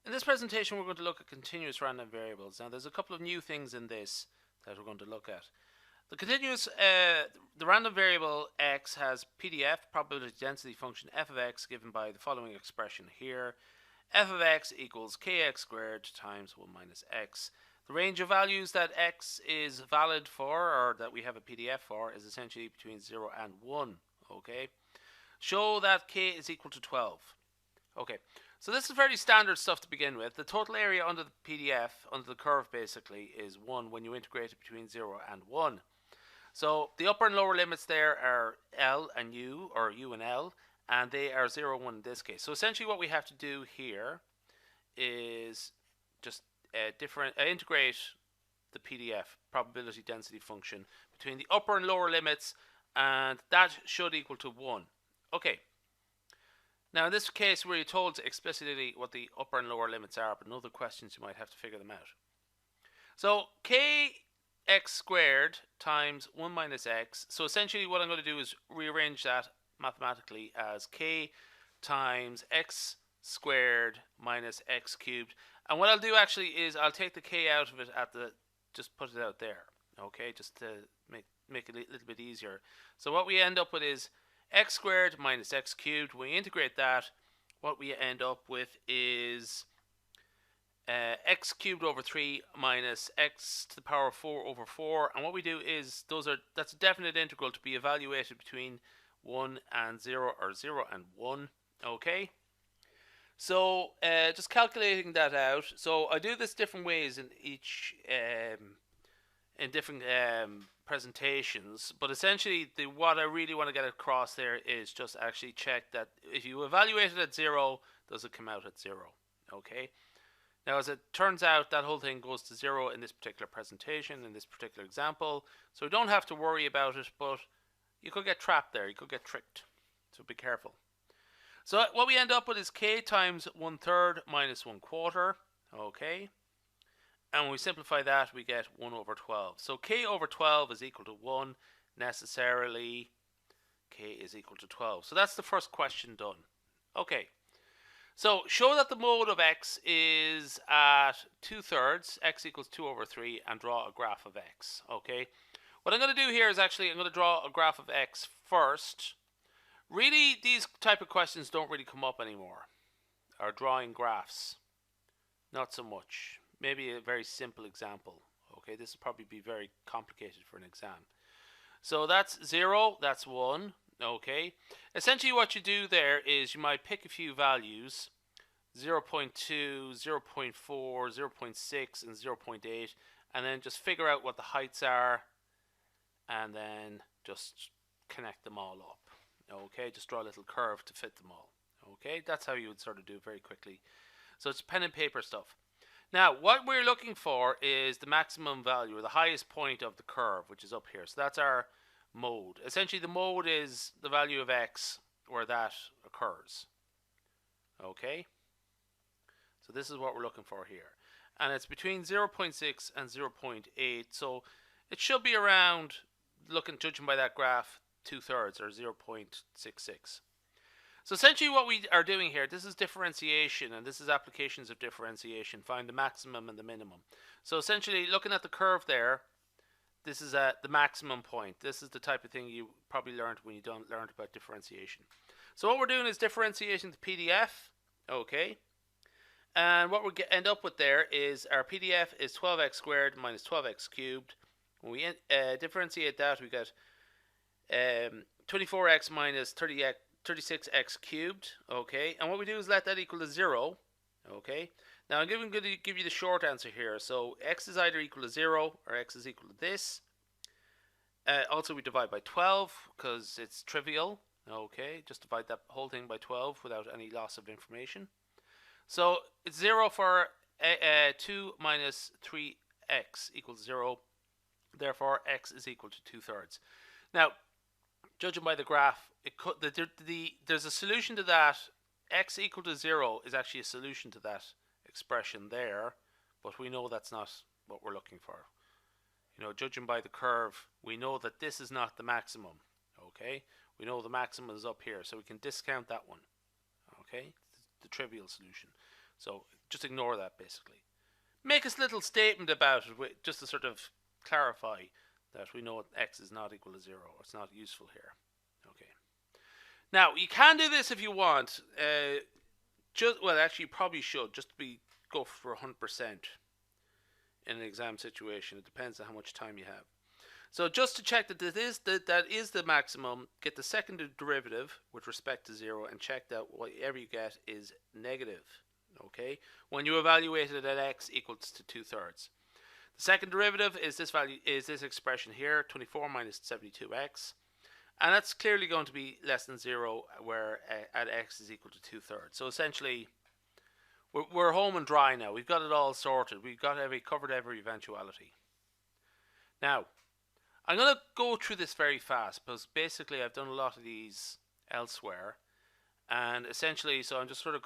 In this presentation, we're going to look at continuous random variables. Now, there's a couple of new things in this that we're going to look at. The random variable x has PDF, probability density function f of x, given by the following expression here. F of x equals kx squared times 1 minus x. The range of values that x is valid for, or that we have a PDF for, is essentially between 0 and 1. Okay. Show that k is equal to 12. Okay, so this is very standard stuff to begin with. The total area under the PDF, under the curve basically, is 1 when you integrate it between 0 and 1. So the upper and lower limits there are L and U, or U and L, and they are 0 and 1 in this case. So essentially what we have to do here is just integrate the PDF, probability density function, between the upper and lower limits, and that should equal to 1. Okay. Now, in this case, we're told explicitly what the upper and lower limits are, but in other questions, you might have to figure them out. So, kx squared times 1 minus x. So, essentially, what I'm going to do is rearrange that mathematically as k times x squared minus x cubed. And what I'll do actually is I'll take the k out of it just put it out there. Okay, just to make it a little bit easier. So, what we end up with is x squared minus x cubed. When we integrate that, what we end up with is x cubed over 3 minus x to the power of 4 over 4. And what we do is that's a definite integral to be evaluated between 1 and 0, or 0 and 1. Okay. So just calculating that out. So I do this different ways in each in different presentations, but essentially what I really want to get across there is just actually check that if you evaluate it at 0, does it come out at 0? Okay. Now, as it turns out, that whole thing goes to 0 in this particular presentation, in this particular example, so we don't have to worry about it, but you could get trapped there, you could get tricked, so be careful. So what we end up with is k times 1/3 minus 1/4. Okay. And when we simplify that, we get 1 over 12. So k over 12 is equal to 1. Necessarily, k is equal to 12. So that's the first question done. Okay. So show that the mode of x is at 2/3, x equals 2 over 3, and draw a graph of x. Okay. What I'm going to do here is actually I'm going to draw a graph of x first. Really, these type of questions don't really come up anymore. Or drawing graphs. Not so much. Maybe a very simple example. Okay, this will probably be very complicated for an exam. So that's 0, that's 1. Okay, essentially what you do there is you might pick a few values, 0.2, 0.4, 0.6, and 0.8, and then just figure out what the heights are, and then just connect them all up. Okay, just draw a little curve to fit them all. Okay, that's how you would sort of do it very quickly. So it's pen and paper stuff. Now, what we're looking for is the maximum value, or the highest point of the curve, which is up here. So that's our mode. Essentially, the mode is the value of x where that occurs. Okay? So this is what we're looking for here. And it's between 0.6 and 0.8. So it should be around, judging by that graph, 2/3 or 0.66. So essentially what we are doing here, this is differentiation, and this is applications of differentiation. Find the maximum and the minimum. So essentially, looking at the curve there, this is at the maximum point. This is the type of thing you probably learned when you learned about differentiation. So what we're doing is differentiating the PDF. Okay. And what we end up with there is our PDF is 12x squared minus 12x cubed. When we differentiate that, we get 24x minus 36x cubed. Okay, and what we do is let that equal to 0. Okay, now I'm going to give you the short answer here. So x is either equal to 0 or x is equal to this. Also, we divide by 12 because it's trivial. Okay, just divide that whole thing by 12 without any loss of information. So it's 0 for 2 minus 3x equals 0. Therefore, x is equal to 2/3. Now, judging by the graph, there's a solution to that. X equal to 0 is actually a solution to that expression there, but we know that's not what we're looking for. Judging by the curve, we know that this is not the maximum. Okay, we know the maximum is up here, so we can discount that one. Okay, the trivial solution. So just ignore that basically. Make a little statement about it just to sort of clarify that we know x is not equal to 0. It's not useful here. Okay. Now, you can do this if you want. Well, actually, you probably should just go for 100% in an exam situation. It depends on how much time you have. So just to check that that is the maximum, get the second derivative with respect to 0 and check that whatever you get is negative. Okay, when you evaluate it at x equals to 2/3. The second derivative is this value, is this expression here, 24 minus 72x, and that's clearly going to be less than 0 where at x is equal to 2/3. So essentially, we're home and dry now. We've got it all sorted. We've covered every eventuality. Now, I'm going to go through this very fast because basically I've done a lot of these elsewhere, and essentially, so I'm just sort of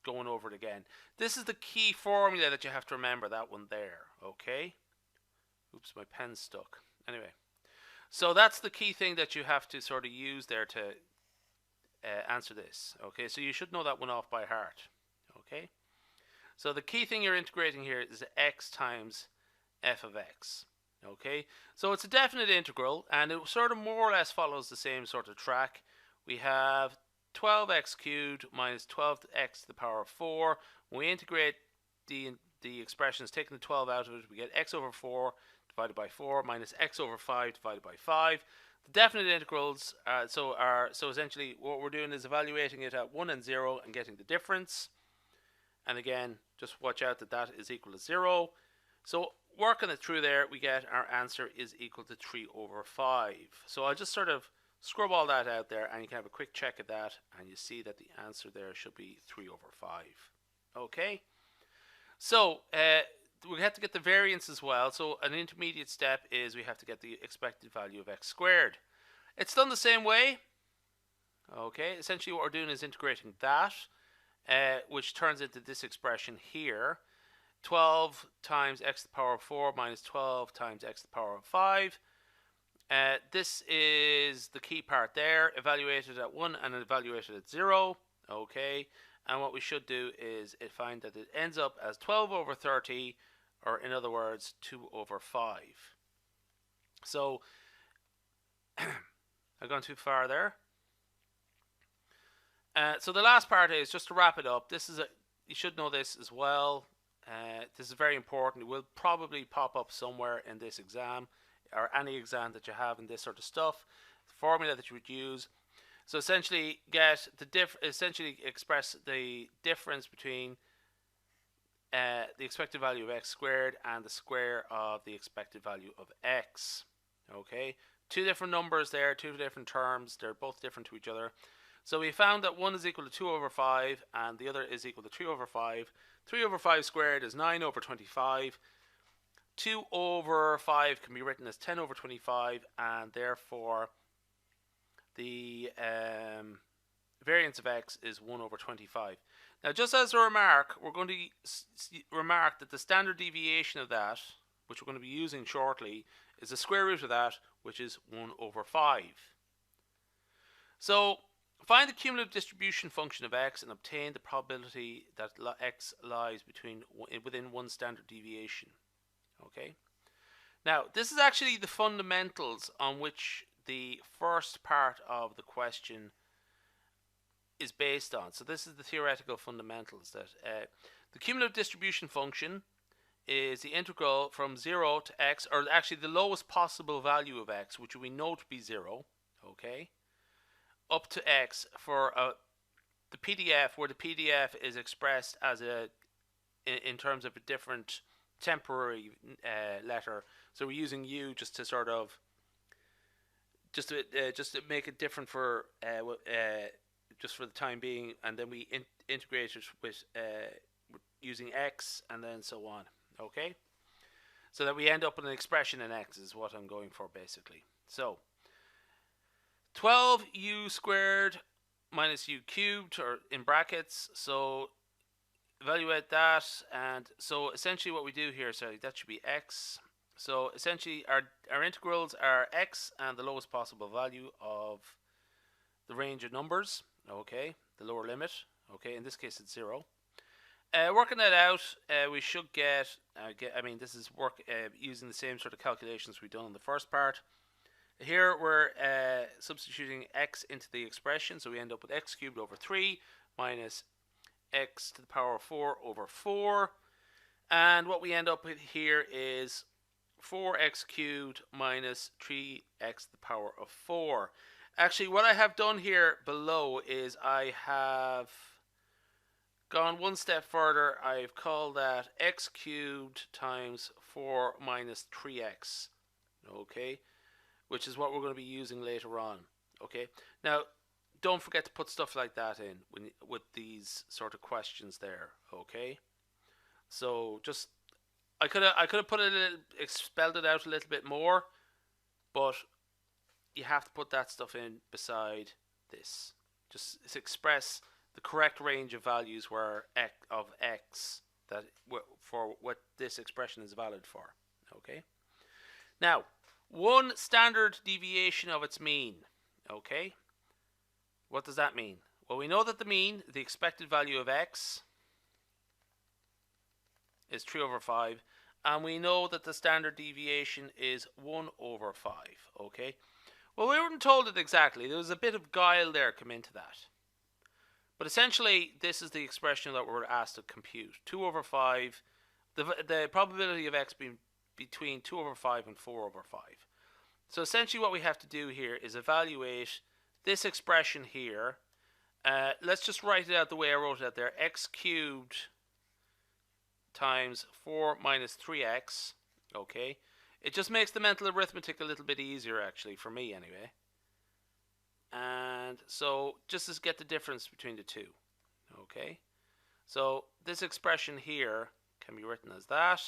going over it again. This is the key formula that you have to remember, that one there, okay? Oops, my pen's stuck. Anyway, so that's the key thing that you have to sort of use there to answer this, okay? So you should know that one off by heart, okay? So the key thing you're integrating here is x times f of x, okay? So it's a definite integral, and it sort of more or less follows the same sort of track. We have 12x cubed minus 12x to the power of 4. When we integrate the expressions, taking the 12 out of it, we get x over 4 divided by 4 minus x over 5 divided by 5. The definite integrals so essentially what we're doing is evaluating it at 1 and 0 and getting the difference. And again, just watch out that that is equal to 0. So working it through there, we get our answer is equal to 3 over 5. So I'll just sort of scrub all that out there, and you can have a quick check of that, and you see that the answer there should be 3 over 5. Okay, so we have to get the variance as well. So an intermediate step is we have to get the expected value of x squared. It's done the same way. Okay, essentially what we're doing is integrating that, which turns into this expression here. 12 times x to the power of 4 minus 12 times x to the power of 5. This is the key part there, evaluated at 1 and evaluated at 0. Okay, and what we should do is find that it ends up as 12 over 30, or in other words, 2 over 5. So, I've gone too far there. So the last part is, just to wrap it up, you should know this as well. This is very important. It will probably pop up somewhere in this exam, or any exam that you have in this sort of stuff. The formula that you would use. So essentially, express the difference between the expected value of x squared and the square of the expected value of x. Okay, two different numbers there, two different terms. They're both different to each other. So we found that one is equal to 2 over 5 and the other is equal to 3 over 5. 3 over 5 squared is 9 over 25. 2 over 5 can be written as 10 over 25, and therefore the variance of x is 1 over 25. Now, just as a remark, we're going to remark that the standard deviation of that, which we're going to be using shortly, is the square root of that, which is 1 over 5. So, find the cumulative distribution function of x and obtain the probability that x lies within one standard deviation. Okay. Now, this is actually the fundamentals on which the first part of the question is based on. So this is the theoretical fundamentals, that the cumulative distribution function is the integral from 0 to x, or actually the lowest possible value of x, which we know to be 0, okay, up to x for the PDF, where the PDF is expressed as in terms of a different temporary letter. So we're using u just to sort of just to make it different for just for the time being, and then we integrate it with using x, and then so on. Okay, so that we end up with an expression in x is what I'm going for basically. So 12u squared minus u cubed, or in brackets, so evaluate that, and so essentially what we do here, sorry, that should be x. So essentially our integrals are x and the lowest possible value of the range of numbers, okay, the lower limit, Okay, in this case it's 0. Working that out, we should get, I mean, this is work using the same sort of calculations we've done in the first part. Here we're substituting x into the expression, so we end up with x cubed over 3 minus x to the power of 4 over 4. And what we end up with here is 4x cubed minus 3x to the power of 4. Actually, what I have done here below is I have gone one step further. I've called that x cubed times 4 minus 3x. Okay, which is what we're going to be using later on. Okay, now don't forget to put stuff like that in with these sort of questions there. Okay, so just I could have put spelled it out a little bit more, but you have to put that stuff in beside this. Just express the correct range of values where x that for what this expression is valid for. Okay. Now, one standard deviation of its mean. Okay. What does that mean? Well, we know that the mean, the expected value of x, is 3 over 5, and we know that the standard deviation is 1 over 5. Okay. Well, we weren't told it exactly. There was a bit of guile there come into that. But essentially, this is the expression that we're asked to compute. 2 over 5, the probability of x being between 2 over 5 and 4 over 5. So essentially what we have to do here is evaluate this expression here. Let's just write it out the way I wrote it out there. X cubed times 4 minus 3x. Okay. It just makes the mental arithmetic a little bit easier, actually, for me anyway. And so just to get the difference between the two. Okay. So this expression here can be written as that.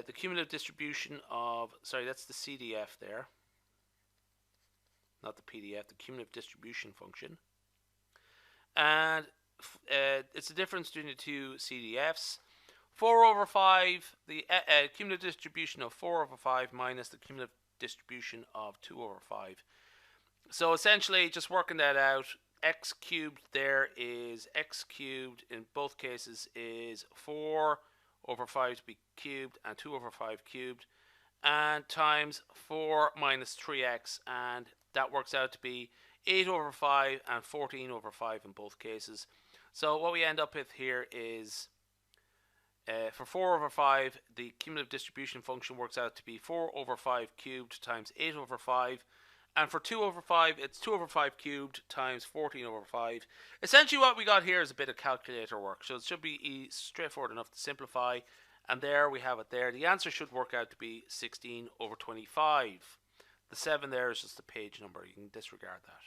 The cumulative distribution of, sorry, that's the CDF there. Not the PDF, the cumulative distribution function. And it's the difference between the two CDFs. 4 over 5, the cumulative distribution of 4 over 5 minus the cumulative distribution of 2 over 5. So essentially, just working that out, x cubed there is x cubed in both cases is 4 over 5 to be cubed and 2 over 5 cubed, and times 4 minus 3x, and that works out to be 8 over 5 and 14 over 5 in both cases. So what we end up with here is for 4 over 5, the cumulative distribution function works out to be 4 over 5 cubed times 8 over 5. And for 2 over 5, it's 2 over 5 cubed times 14 over 5. Essentially what we got here is a bit of calculator work. So it should be straightforward enough to simplify. And there we have it there. The answer should work out to be 16 over 25. The 7 there is just a page number. You can disregard that.